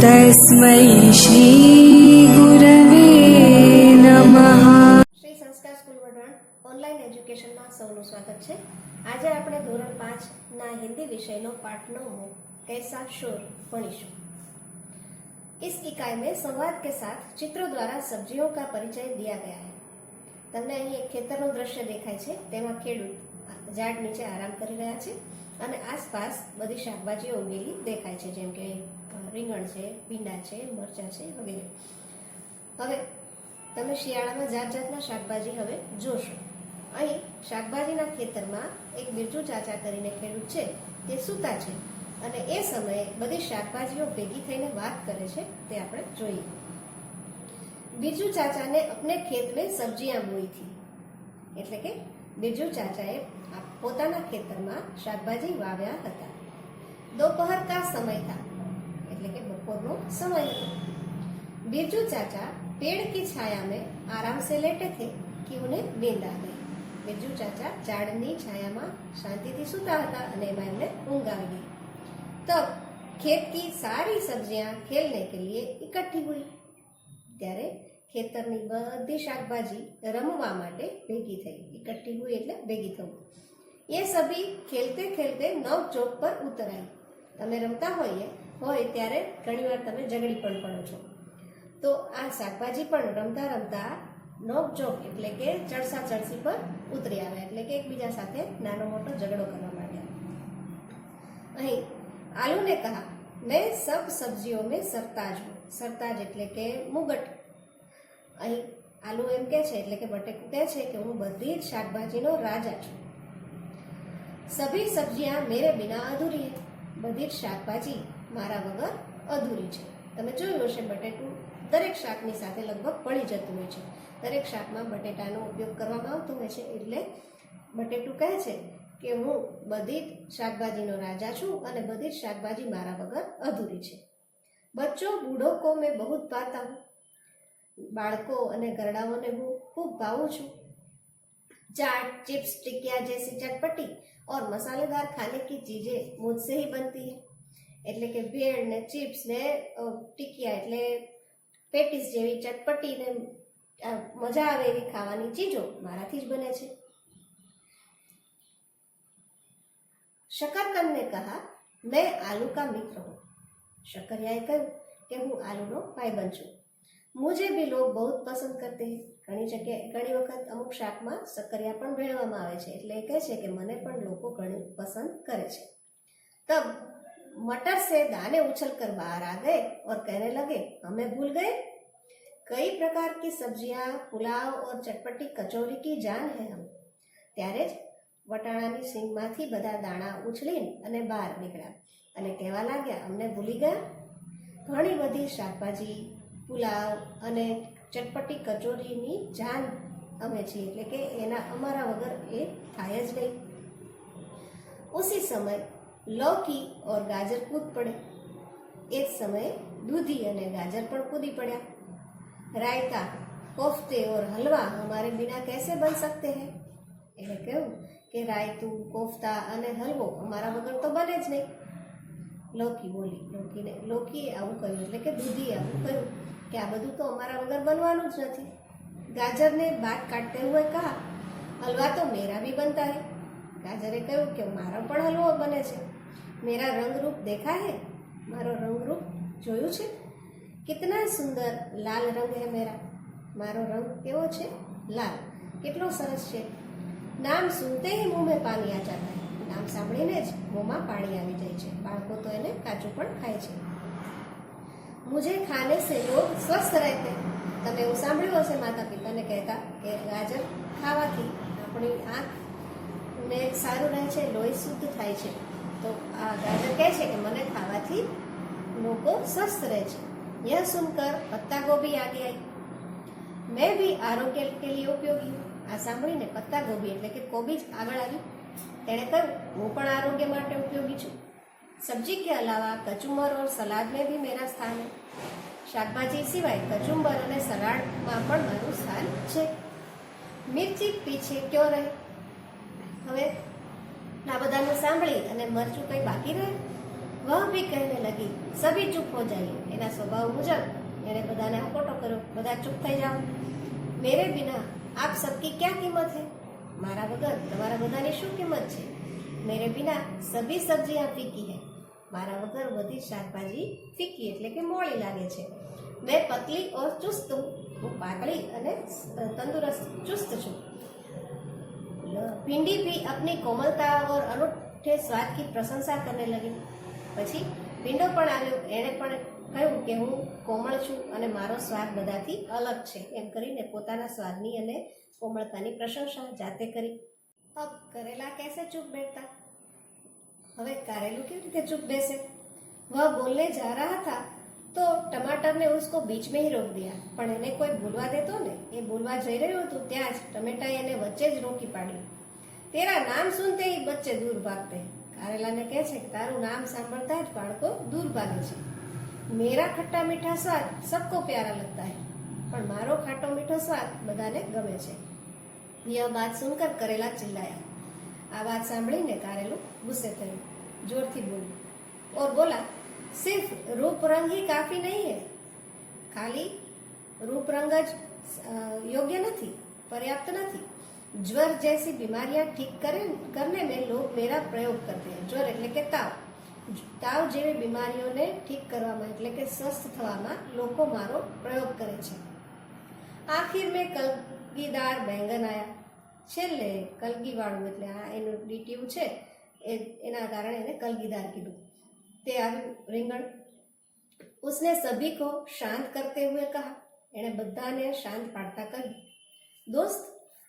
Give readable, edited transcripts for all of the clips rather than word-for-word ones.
तस्मै श्रीगुरवे नमः। શ્રી સંસ્કાર સ્કૂલ વઢવાણ ઓનલાઈન એજ્યુકેશનમાં સૌનું સ્વાગત છે। આજે આપણે ધોરણ 5 ના હિન્દી વિષયનો પાઠ 9 कैसा शोर भणीशुं। इस इकाई में संवाद के साथ चित्रों द्वारा सब्जियों का परिचय दिया गया है। તમને અહીં એક ખેતરનું દ્રશ્ય દેખાય છે, તેમાં ખેડૂત ઝાડ નીચે આરામ કરી રહ્યા છે અને આસપાસ બધી શાકભાજીઓ ઉગેલી દેખાય છે, જેમ કે રીંગણ છે, ભીંડા છે, મરચાં છે વગેરે। હવે તમે શિયાળામાં જાત જાતના શાકભાજી હવે જોશો। અહીં શાકભાજીના ખેતરમાં એક બિરજુ ચાચા કરીને ખેડૂત છે, તે સૂતા છે અને એ સમયે બધી શાકભાજીઓ ભેગી થઈને વાત કરે છે, તે આપણે જોઈએ। बिरजू चाचा ने अपने खेत में सब्जियां बोई थी, એટલે કે बिरजू चाचाए પોતાના ખેતરમાં શાકભાજી વાવ્યા હતા। दोपहर का समय था, એટલે કે બપોરનો સમય હતો। बिरजू चाचा पेड़ की छाया में आराम से लेटे थे कि उन्हें नींद आ गई। बिरजू चाचा ઝાડની છાયામાં શાંતિથી સૂતા હતા અને એમાં એમને ઊંઘ આવી ગઈ। तब खेत की सारी सब्जियां खेलने के लिए इकट्ठी हुई। ત્યારે ખેતરની બધી શાકભાજી રમવા માટે ભેગી થઈ। इकट्ठी हुई એટલે ભેગી થવું। ये सभी खेलते खेलते नौक चौक पर उतर आई। તમે રમતા હોય ત્યારે ઘણીવાર તમે ઝઘડી પણ પડો છો, તો આ શાકભાજી પણ રમતા રમતા નોક ચોક એટલે કે ચડસા ચડસી પર ઉતરી આવ્યા, એટલે કે એકબીજા સાથે નાનો મોટો ઝઘડો કરવા માંડ્યા। અહીં आलू ने कहा, मैं सब सब्जियों में सरताज हूँ। सरताज એટલે કે મુગટ। અહીં આલુ એમ કહે છે એટલે કે બટેકું કહે છે કે હું બધી જ શાકભાજીનો રાજા છું। સભી સબ્જિયા મેરે બિના અધૂરી હૈ। બધી જ શાકભાજી મારા વગર અધૂરી છે। તમે જોયું હશે બટેટું દરેક શાકની સાથે લગભગ પડી જતું હોય છે। દરેક શાકમાં બટેટાનો ઉપયોગ કરવામાં આવતો હોય છે, એટલે બટેટું કહે છે કે હું બધી જ શાકભાજીનો રાજા છું અને બધી જ શાકભાજી મારા વગર અધૂરી છે। બચ્ચો બૂઢો કો મેં બહુત ભાતા હું। બાળકો અને ગરડાઓને હું ખૂબ ભાવું છું। चाट, चिप्स, टिकिया जैसी चटपटी और मसालेदार खाने की चीजें मुझसे ही बनती है। એટલે કે ભેળ ને ચિપ્સ ને ટિકિયા એટલે પેટીસ જેવી ચટપટી ને મજા આવે એવી ખાવાની ચીજો મારાથી જ બને છે। शकरकंद ने कहा, मैं आलू का मित्र हूँ। शकरियाए કહ્યું કે હું આલુનો ભાઈબંધ છું। मुझे भी लोग बहुत पसंद करते हैं। ઘણી વખત અમુક શાકમાં સક્કરિયા પણ ભેળવવામાં આવે છે, એટલે એ કહે છે કે મને પણ લોકો ઘણું પસંદ કરે છે। तब मटर से दाने उछलकर बाहर आ गए और कहने लगे, हमें भूल गए। कई प्रकार की सब्जियां, पुलाव और चटपटी कचौरी की जान है हम। ત્યારે જ વટાણાની સિંગમાંથી બધા દાણા ઉછળીને અને બહાર નીકળ્યા અને કહેવા લાગ્યા, અમને ભૂલી ગયા। ઘણી બધી શાકભાજી, પુલાવ અને ચટપટી કચોરીની જાન અમે છીએ, એટલે કે એના અમારા વગર એ થાય જ નહીં। उसी समय लौकी और गाजर कूद पड़े। एक समय दूधी અને ગાજર પણ કૂદી પડ્યા। रायता, कोफ्ते और हलवा हमारे बिना कैसे बन सकते हैं। એટલે કહ્યું કે રાયતું, કોફતા અને હલવો અમારા વગર તો બને જ નહીં। लौकी बोली, लौकी આવું કહ્યું એટલે કે દૂધી આવું કહ્યું कि आ बधु तो अमारा वगर बनवानुं ज नथी। गाजर ने बात काटते हुए कहा, हलवा तो मेरा भी बनता है। गाजरे कहूं कि मारो पण हलवो बने छे। मेरा रंग रूप देखा है, मारो रंग रूप जोयुं छे। कितना सुंदर लाल रंग है मेरा। मारो रंग केवो छे? लाल। केटलो सरस छे। नाम सुनते ही मुंह में पानी आ जाता है। नाम सांभळीने ज मोंमां पाणी आवी जाय छे। बाळको तो एने काचुं पण खाय छे। मुझे खाने से लोग स्वस्थ रहते हैं। તમે એવું સાંભળ્યું હશે માતા પિતાને કહેતા કે ગાજર ખાવાથી આપણી આંખને સારું રહે છે, લોહી શુદ્ધ થાય છે। તો આ ગાજર કહે છે કે મને ખાવાથી લોકો સ્વસ્થ રહે છે। यह सुनकर पत्ता गोभी आगे आई। मैं भी आरोग्य के लिए उपयोगी हूँ। આ સાંભળીને પત્તા ગોભી એટલે કે કોબીજ આગળ આવી। તેણે કહ્યું, હું પણ આરોગ્ય માટે ઉપયોગી છું। सब्जी के अलावा कचुम्बर और सलाद में भी मेरा स्थान है। શાકભાજી સિવાય કચુંબર અને સલાડમાં પણ મારું સ્થાન છે। મિર્ચી પીછે ક્યો રહે। હવે આ બધાને સાંભળી અને મરચું કંઈ બાકી રહે। वह भी कहने लगी, सभी चुप हो जाइए। એના સ્વભાવ મુજબ એણે બધાને હકોટો કર્યો, બધા ચૂપ થઈ જાઓ, મેરે બિના આપ સબકી ક્યાં કિંમત હે, મારા વગર તમારા બધાની શું કિંમત છે, મેરે બિના સભી સબ્જીયા ફીકી હે, મારા વગર બધી શાકભાજી ફીકી એટલે કે મોળી લાગે છે, મેં પતલી ઓર ચુસ્ત હું પાતળી અને તંદુરસ્ત ચુસ્ત છું, भिंडी भी अपनी कोमलता और अनूठे स्वाद की प्रशंसा करने लगी। પછી ભીંડો પણ આવ્યો, એણે પણ કહ્યું કે હું કોમળ છું અને મારો સ્વાદ બધાથી અલગ છે, એમ કરીને પોતાના સ્વાદની અને કોમળતાની પ્રશંસા જાતે કરી। અબ કરેલા कैसे चुप बैठता, હવે કારેલું કેવી રીતે ચૂપ બેસે? वह बोलने जा रहा था तो टमाटर ने उसको बीच में ही रोक दिया, પણ એને કોઈ બોલવા દેતો ને, એ બોલવા જઈ રહ્યું હતું ત્યાં જ ટમેટાએ એને વચ્ચે જ રોકી પાડ્યું। તેરા નામ સુનતે ही बच्चे दूर भागते, કારેલાને કહે છે કે તારું નામ સાંભળતા જ બાળકો દૂર ભાગે છે। મેરા ખટ્ટા મીઠા સ્વાદ સબકો પ્યારા લગતા હૈ, પણ મારો ખાટો મીઠો સ્વાદ બધાને ગમે છે। यह बात सुनकर करेला चिल्लाया, આ વાત સાંભળીને કારેલું ગુસ્સે થયું, જોરથી બોલ્યું और बोला सिर्फ रूप रंग ही काफी नहीं है, खाली रूप रंग જ યોગ્ય નથી, पर्याप्त નથી, ज्वर जैसी बीमारियां ठीक करने में लोग मेरा प्रयोग करते हैं। ज्वर એટલે કે તાવ જેવી બીમારીઓને ઠીક કરવામાં એટલે કે સ્વસ્થ થવામાં લોકો મારો પ્રયોગ કરે છે। આખિર મેં કલગીદાર બેંગન આયા, છેલ્લે કલગીવાળું એટલે આ એનું ડીટીયું છે એના કારણે એને કલગીદાર કીધું, તે આવ્યું રીંગણ। उसने सभी को शांत करते हुए कहा, એણે બધાને શાંત પાડતા કહ્યું, दोस्त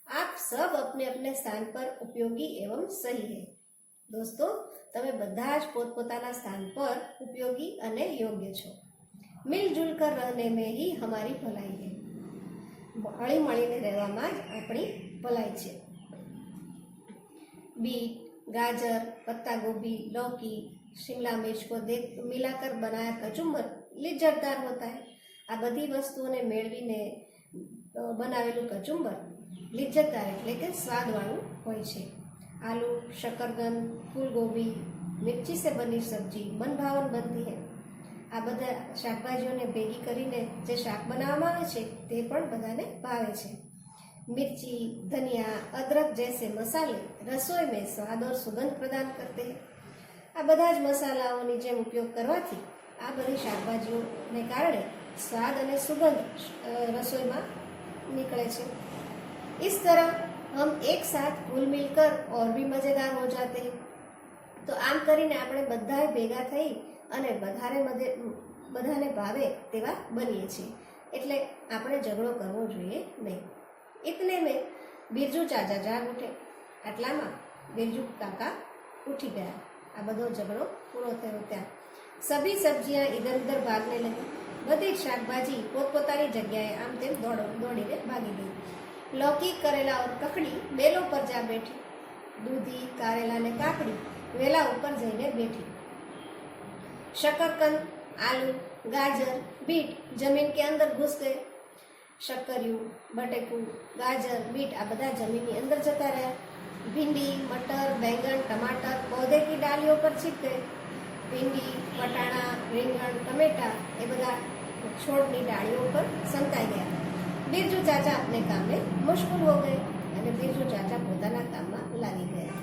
आप सब अपने अपने स्थान पर उपयोगी एवं सही है। दोस्तों તમે બધા જ પોતપોતાના સ્થાન પર ઉપયોગી અને યોગ્ય છો। મિલજુલ કર રહેને મેં ही हमारी भलाई है, હળી મળીને રહેવામાં જ આપણી ભલાઈ છે। बीट, गाजर, पत्ता गोभी, लौकी, शिमला मिर्च को मिलाकर बनाया कचुम्बर लिज्जतदार होता है। આ બધી વસ્તુઓને મેળવીને બનાવેલું કચુંબર લિજ્જતદાર એટલે કે સ્વાદવાળું હોય છે। આલू, शकरकंद, फूलगोभी, मिर्ची से बनी सब्जी मन भावन बनती है। આ બધા શાકભાજીઓને ભેગી કરીને જે શાક બનાવવામાં આવે છે તે પણ બધાને ભાવે છે। मिर्ची, धनिया, अदरक जैसे मसाले रसोई में स्वाद और सुगंध प्रदान करते हैं। આ બધા જ મસાલાઓની જેમ ઉપયોગ કરવાથી આ બધી શાકભાજીઓને કારણે स्वाद અને સુગંધ રસોઈમાં निकले છે। इस तरह हम एक साथ घुल मिलकर और भी मजेदार हो जाते हैं। तो આમ કરીને આપણે બધાએ ભેગા થઈ અને બધાને ભાવે તેવા બનીએ છીએ, એટલે આપણે ઝઘડો કરવો જોઈએ નહીં। इतने में बिरजू चाचा जाग उठे, આટલામાં बिरजू काका उठी गया। આ બધો ઝઘડો પૂરો થયો ત્યાં સભી સબ્જીયા ઇધર ઉધર ભાગને લગી, બધી જ શાકભાજી પોતપોતાની જગ્યાએ આમ તેમ દોડીને ભાગી ગઈ। लौकी, करेला और ककड़ी बेलों पर जा बैठी, दूधी, कारेला ने काकड़ी वेला ऊपर जईने बैठी। शकरकंद, आलू, गाजर, बीट जमीन के अंदर घुस गए। शक्करिયું, बटेकू, गाजर, बीट आ बधा जमीनની અંદર જતા રહ્યા। भिंडी, मटर, बैंगन, टमाटर पौधे की डालियों पर छिप गए। भिंडी, पटाणा, રીંગણ, टमेटा ये બધા છોડની ડાળીઓ પર સંતાઈ ગયા। बिरजू चाचा अपने काम में मशगूल हो गए અને बिरजू चाचा પોતાના કામમાં લાગી ગયા।